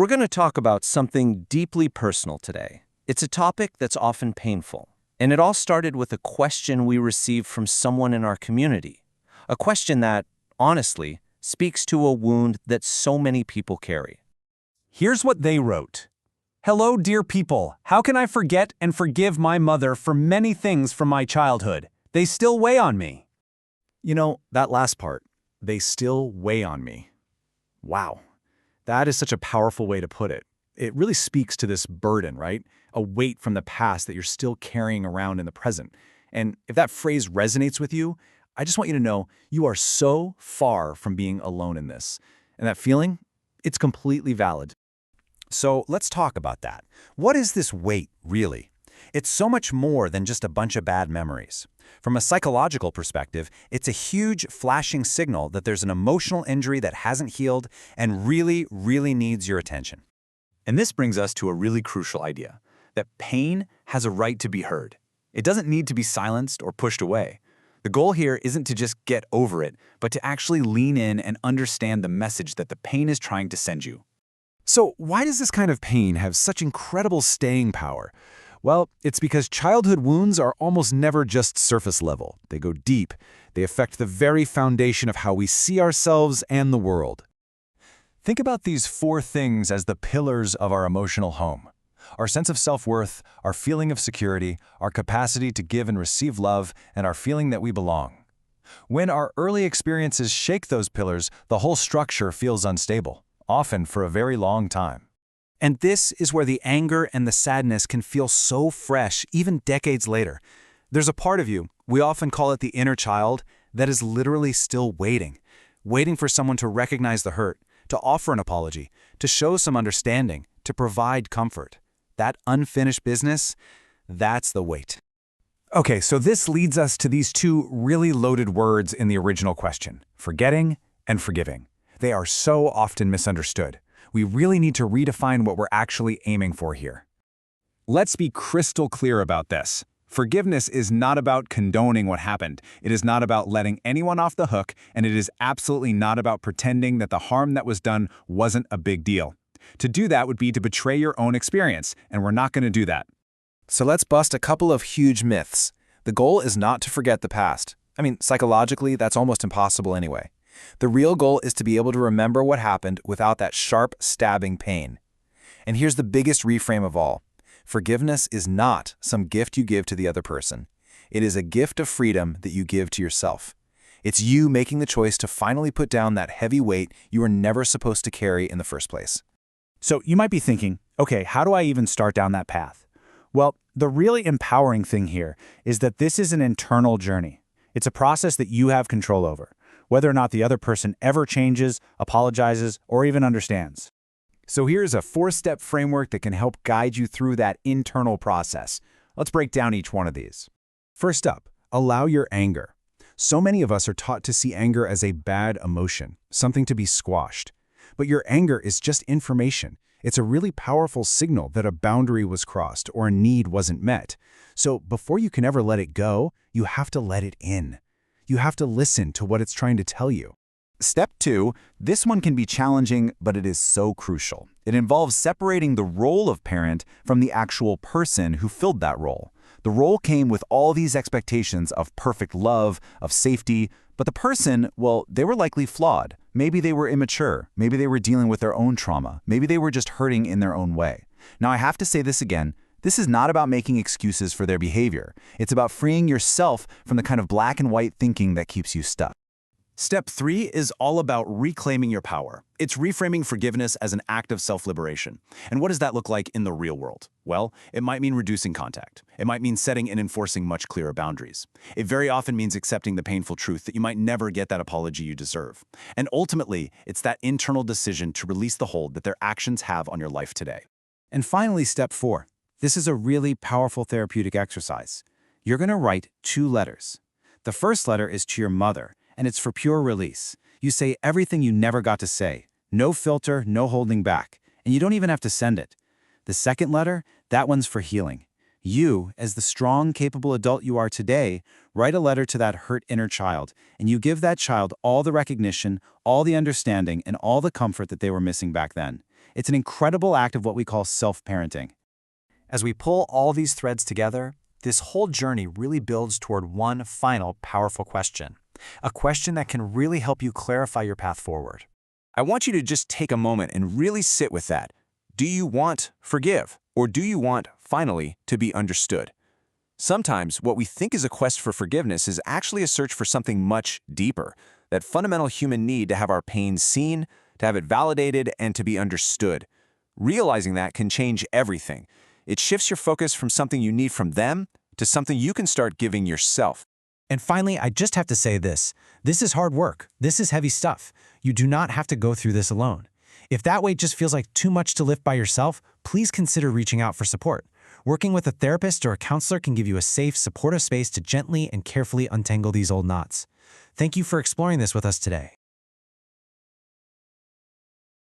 We're going to talk about something deeply personal today. It's a topic that's often painful, and it all started with a question we received from someone in our community. A question that, honestly, speaks to a wound that so many people carry. Here's what they wrote. Hello, dear people. How can I forget and forgive my mother for many things from my childhood? They still weigh on me. You know, that last part, they still weigh on me. Wow, that is such a powerful way to put it. It really speaks to this burden, right? A weight from the past that you're still carrying around in the present. And if that phrase resonates with you, I just want you to know you are so far from being alone in this. And that feeling, it's completely valid. So let's talk about that. What is this weight, really? It's so much more than just a bunch of bad memories. From a psychological perspective, it's a huge flashing signal that there's an emotional injury that hasn't healed and really, really needs your attention. And this brings us to a really crucial idea, that pain has a right to be heard. It doesn't need to be silenced or pushed away. The goal here isn't to just get over it, but to actually lean in and understand the message that the pain is trying to send you. So why does this kind of pain have such incredible staying power? Well, it's because childhood wounds are almost never just surface level. They go deep. They affect the very foundation of how we see ourselves and the world. Think about these 4 things as the pillars of our emotional home. Our sense of self-worth, our feeling of security, our capacity to give and receive love, and our feeling that we belong. When our early experiences shake those pillars, the whole structure feels unstable, often for a very long time. And this is where the anger and the sadness can feel so fresh, even decades later. There's a part of you, we often call it the inner child, that is literally still waiting for someone to recognize the hurt, to offer an apology, to show some understanding, to provide comfort. That unfinished business, that's the weight. Okay, so this leads us to these 2 really loaded words in the original question, forgetting and forgiving. They are so often misunderstood. We really need to redefine what we're actually aiming for here. Let's be crystal clear about this. Forgiveness is not about condoning what happened. It is not about letting anyone off the hook, and it is absolutely not about pretending that the harm that was done wasn't a big deal. To do that would be to betray your own experience, and we're not going to do that. So let's bust a couple of huge myths. The goal is not to forget the past. Psychologically, that's almost impossible anyway. The real goal is to be able to remember what happened without that sharp, stabbing pain. And here's the biggest reframe of all. Forgiveness is not some gift you give to the other person. It is a gift of freedom that you give to yourself. It's you making the choice to finally put down that heavy weight you were never supposed to carry in the first place. So you might be thinking, okay, how do I even start down that path? Well, the really empowering thing here is that this is an internal journey. It's a process that you have control over, whether or not the other person ever changes, apologizes, or even understands. So here's a 4-step framework that can help guide you through that internal process. Let's break down each one of these. First up, allow your anger. So many of us are taught to see anger as a bad emotion, something to be squashed. But your anger is just information. It's a really powerful signal that a boundary was crossed or a need wasn't met. So before you can ever let it go, you have to let it in. You have to listen to what it's trying to tell you. Step 2, this one can be challenging, but it is so crucial. It involves separating the role of parent from the actual person who filled that role. The role came with all these expectations of perfect love, of safety, but the person, well, they were likely flawed. Maybe they were immature. Maybe they were dealing with their own trauma. Maybe they were just hurting in their own way. Now, I have to say this again. This is not about making excuses for their behavior. It's about freeing yourself from the kind of black and white thinking that keeps you stuck. Step 3 is all about reclaiming your power. It's reframing forgiveness as an act of self-liberation. And what does that look like in the real world? Well, it might mean reducing contact. It might mean setting and enforcing much clearer boundaries. It very often means accepting the painful truth that you might never get that apology you deserve. And ultimately, it's that internal decision to release the hold that their actions have on your life today. And finally, step 4. This is a really powerful therapeutic exercise. You're going to write 2 letters. The first letter is to your mother, and it's for pure release. You say everything you never got to say. No filter, no holding back. And you don't even have to send it. The second letter, that one's for healing. You, as the strong, capable adult you are today, write a letter to that hurt inner child, and you give that child all the recognition, all the understanding, and all the comfort that they were missing back then. It's an incredible act of what we call self-parenting. As we pull all these threads together, this whole journey really builds toward one final powerful question. A question that can really help you clarify your path forward. I want you to just take a moment and really sit with that. Do you want forgive, or do you want, finally, to be understood? Sometimes what we think is a quest for forgiveness is actually a search for something much deeper, that fundamental human need to have our pain seen, to have it validated, and to be understood. Realizing that can change everything. It shifts your focus from something you need from them to something you can start giving yourself. And finally, I just have to say this. This is hard work. This is heavy stuff. You do not have to go through this alone. If that weight just feels like too much to lift by yourself, please consider reaching out for support. Working with a therapist or a counselor can give you a safe, supportive space to gently and carefully untangle these old knots. Thank you for exploring this with us today.